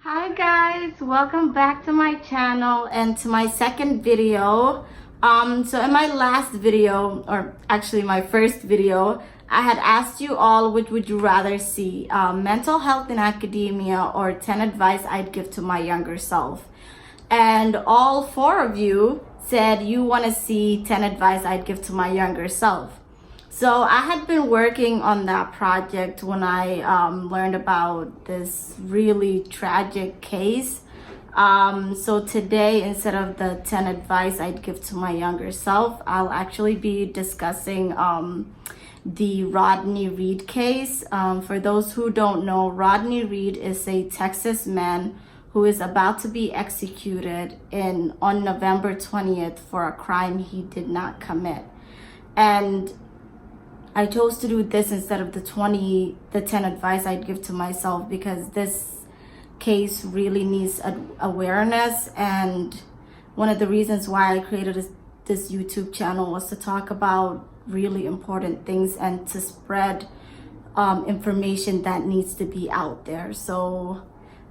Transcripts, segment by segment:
Hi guys, welcome back to my channel and to my second video. So in my last video, or actually my first video, I had asked you all which would you rather see, mental health in academia or 10 advice I'd give to my younger self. And all four of you said you want to see 10 advice I'd give to my younger self. So I had been working on that project when I learned about this really tragic case. So today, instead of the 10 advice I'd give to my younger self, I'll actually be discussing the Rodney Reed case. For those who don't know, Rodney Reed is a Texas man who is about to be executed on November 20th for a crime he did not commit. And I chose to do this instead of the 10 advice I'd give to myself because this case really needs awareness. And one of the reasons why I created this YouTube channel was to talk about really important things and to spread information that needs to be out there. So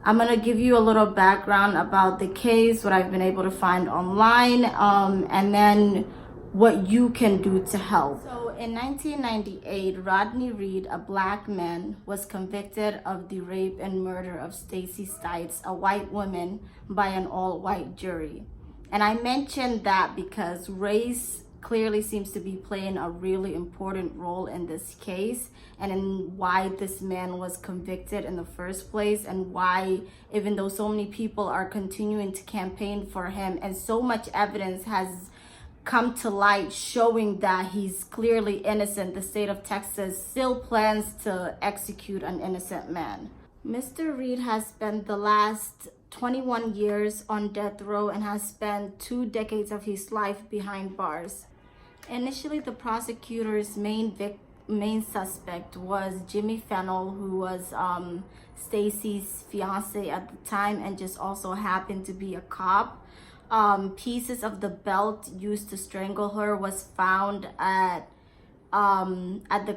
I'm gonna give you a little background about the case, what I've been able to find online, and then what you can do to help. So in 1998, Rodney Reed, a black man, was convicted of the rape and murder of Stacy Stites, a white woman, by an all-white jury. And I mentioned that because race clearly seems to be playing a really important role in this case and in why this man was convicted in the first place, and why, even though so many people are continuing to campaign for him and so much evidence has come to light showing that he's clearly innocent, the state of Texas still plans to execute an innocent man. Mr. Reed has spent the last 21 years on death row and has spent 2 decades of his life behind bars. Initially, the prosecutor's main suspect was Jimmy Fennel, who was Stacy's fiance at the time and just also happened to be a cop. Pieces of the belt used to strangle her was found at the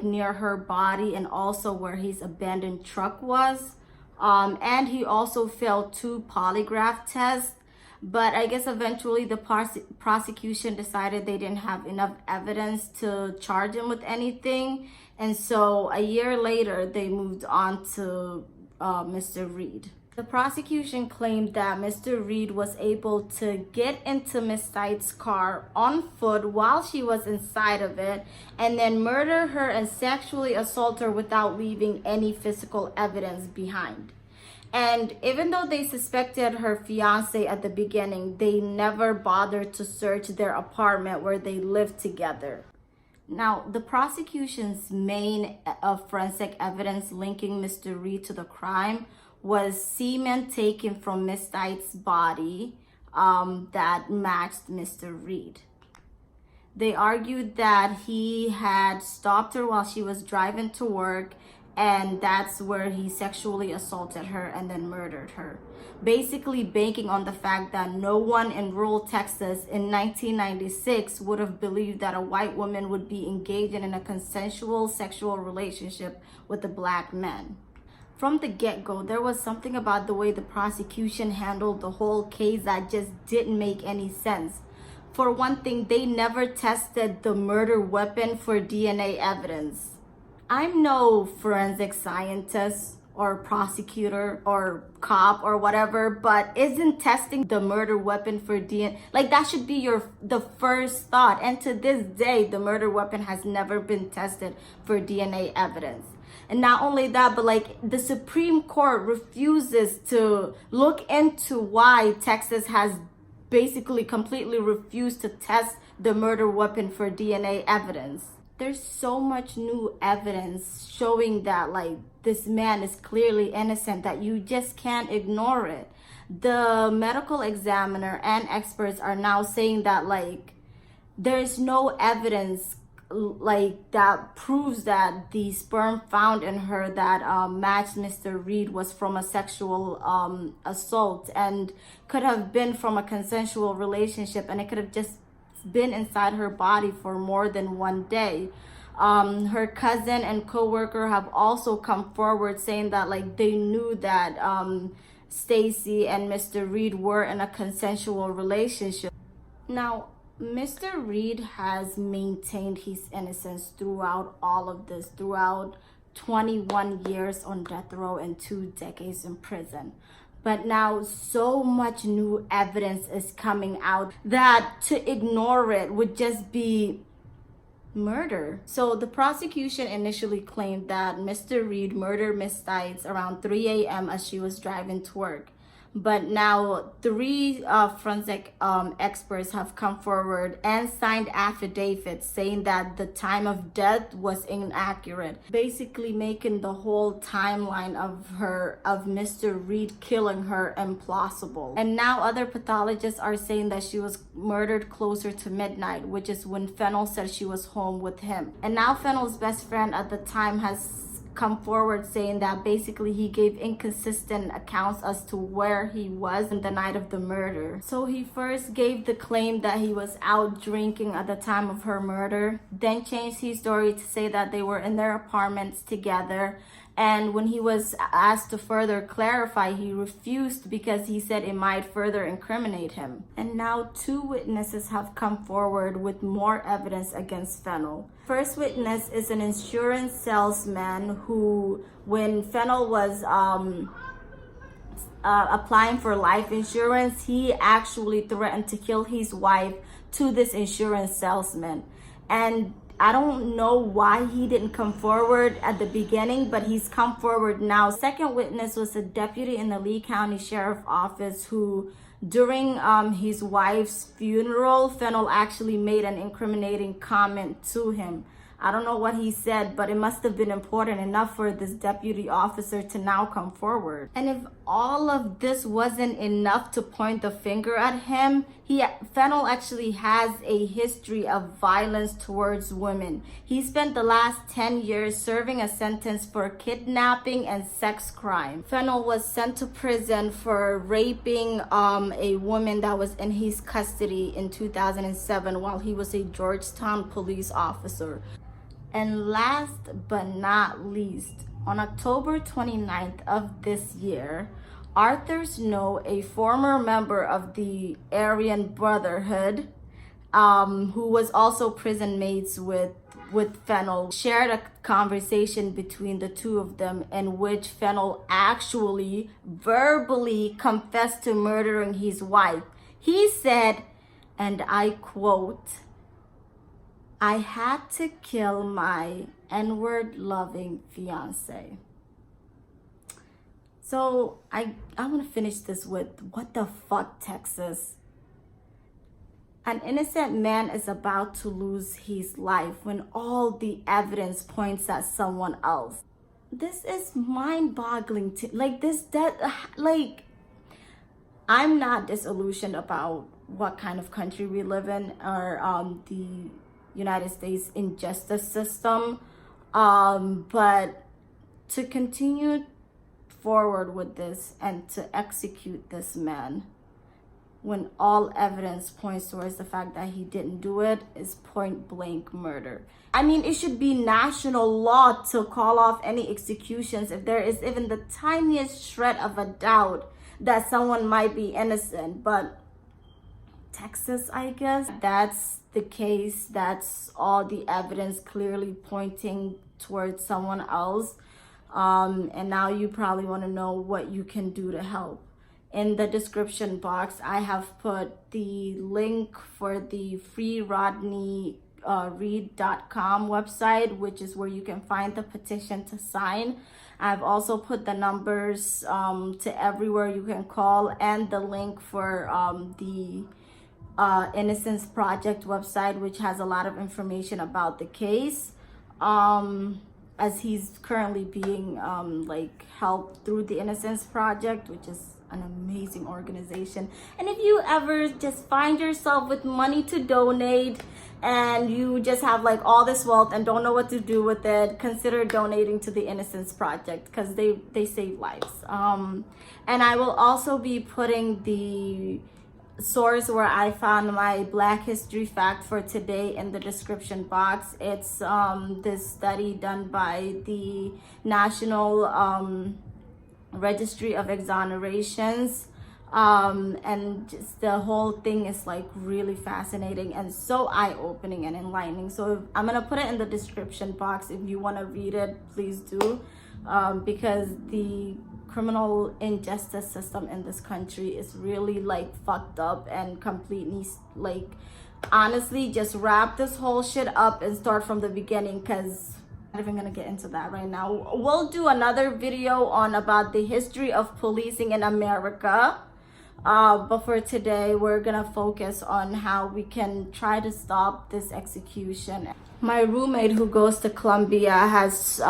near her body, and also where his abandoned truck was. And he also failed 2 polygraph tests, but I guess eventually the prosecution decided they didn't have enough evidence to charge him with anything, and so a year later they moved on to Mr. Reed. The prosecution claimed that Mr. Reed was able to get into Miss Stites' car on foot while she was inside of it, and then murder her and sexually assault her without leaving any physical evidence behind. And even though they suspected her fiance at the beginning, they never bothered to search their apartment where they lived together. Now, the prosecution's main forensic evidence linking Mr. Reed to the crime was semen taken from Miss Stites' body that matched Mr. Reed. They argued that he had stopped her while she was driving to work, and that's where he sexually assaulted her and then murdered her, basically banking on the fact that no one in rural Texas in 1996 would have believed that a white woman would be engaging in a consensual sexual relationship with a black man. From the get-go, there was something about the way the prosecution handled the whole case that just didn't make any sense. For one thing, they never tested the murder weapon for DNA evidence. I'm no forensic scientist or prosecutor or cop or whatever, but isn't testing the murder weapon for DNA, that should be the first thought? And to this day, the murder weapon has never been tested for DNA evidence. And not only that, but the Supreme Court refuses to look into why Texas has basically completely refused to test the murder weapon for DNA evidence. There's so much new evidence showing that this man is clearly innocent that you just can't ignore it. The medical examiner and experts are now saying that there's no evidence that proves that the sperm found in her that matched Mr. Reed was from a sexual assault and could have been from a consensual relationship, and it could have just been inside her body for more than 1 day. Her cousin and co-worker have also come forward saying that like they knew that Stacy and Mr. Reed were in a consensual relationship. Now, Mr. Reed has maintained his innocence throughout all of this, throughout 21 years on death row and 2 decades in prison. But now so much new evidence is coming out that to ignore it would just be murder. So the prosecution initially claimed that Mr. Reed murdered Miss Stites around 3 a.m. as she was driving to work. But now 3 forensic experts have come forward and signed affidavits saying that the time of death was inaccurate, basically making the whole timeline of Mr. Reed killing her implausible. And now other pathologists are saying that she was murdered closer to midnight, which is when Fennel said she was home with him. And now Fennel's best friend at the time has come forward saying that basically he gave inconsistent accounts as to where he was in the night of the murder. So he first gave the claim that he was out drinking at the time of her murder, then changed his story to say that they were in their apartments together. And when he was asked to further clarify, he refused because he said it might further incriminate him. And now 2 witnesses have come forward with more evidence against Fennel. First witness is an insurance salesman who, when Fennel was applying for life insurance, he actually threatened to kill his wife to this insurance salesman. And I don't know why he didn't come forward at the beginning, but he's come forward now. Second witness was a deputy in the Lee County Sheriff Office who, during his wife's funeral, Fennel actually made an incriminating comment to him. I don't know what he said, but it must have been important enough for this deputy officer to now come forward. And if all of this wasn't enough to point the finger at him, Fennel actually has a history of violence towards women. He spent the last 10 years serving a sentence for kidnapping and sex crime. Fennel was sent to prison for raping a woman that was in his custody in 2007 while he was a Georgetown police officer. And last but not least, on October 29th of this year, Arthur Snow, a former member of the Aryan Brotherhood, who was also prison mates with Fennel, shared a conversation between the 2 of them in which Fennel actually verbally confessed to murdering his wife. He said, and I quote, "I had to kill my N-word loving fiance." So I want to finish this with, what the fuck, Texas? An innocent man is about to lose his life when all the evidence points at someone else. This is mind-boggling to I'm not disillusioned about what kind of country we live in, or the United States injustice system, but to continue forward with this and to execute this man when all evidence points towards the fact that he didn't do it is point blank murder. I mean, it should be national law to call off any executions if there is even the tiniest shred of a doubt that someone might be innocent. But Texas, I guess, that's the case. That's all the evidence clearly pointing towards someone else. And now you probably want to know what you can do to help. In the description box, I have put the link for the free Rodney read.com website, which is where you can find the petition to sign. I've also put the numbers to everywhere you can call, and the link for the Innocence Project website, which has a lot of information about the case, as he's currently being helped through the Innocence Project, which is an amazing organization. And if you ever just find yourself with money to donate and you just have all this wealth and don't know what to do with it, consider donating to the Innocence Project, because they save lives. And I will also be putting the source where I found my Black History fact for today in the description box. It's this study done by the National Registry of Exonerations. And just the whole thing is like really fascinating and so eye-opening and enlightening. So I'm gonna put it in the description box. If you want to read it, please do, because the criminal injustice system in this country is really like fucked up and completely like, honestly, just wrap this whole shit up and start from the beginning, because I'm not even gonna get into that right now. We'll do another video on about the history of policing in America. But for today, we're gonna focus on how we can try to stop this execution. My roommate who goes to Columbia has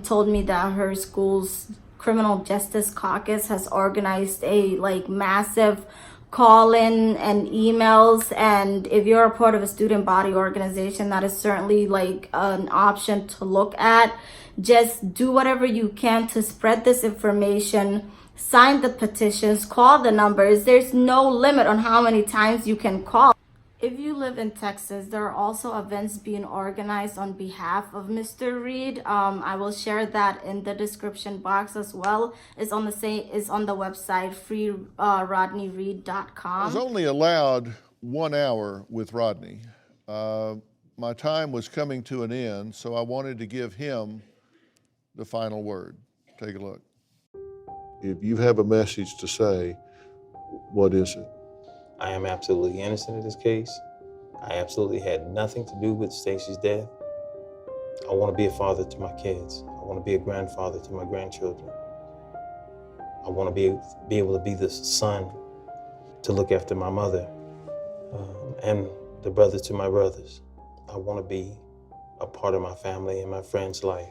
told me that her school's criminal justice caucus has organized a like massive call-in and emails, and if you're a part of a student body organization, that is certainly like an option to look at. Just do whatever you can to spread this information. Sign the petitions, call the numbers. There's no limit on how many times you can call. If you live in Texas, there are also events being organized on behalf of Mr. Reed. I will share that in the description box as well. It's on the website freerodneyreed.com. I was only allowed 1 hour with Rodney. My time was coming to an end, so I wanted to give him the final word. Take a look. If you have a message to say, what is it? I am absolutely innocent in this case. I absolutely had nothing to do with Stacy's death. I want to be a father to my kids. I want to be a grandfather to my grandchildren. I want to be able to be the son to look after my mother and the brother to my brothers. I want to be a part of my family and my friends' life.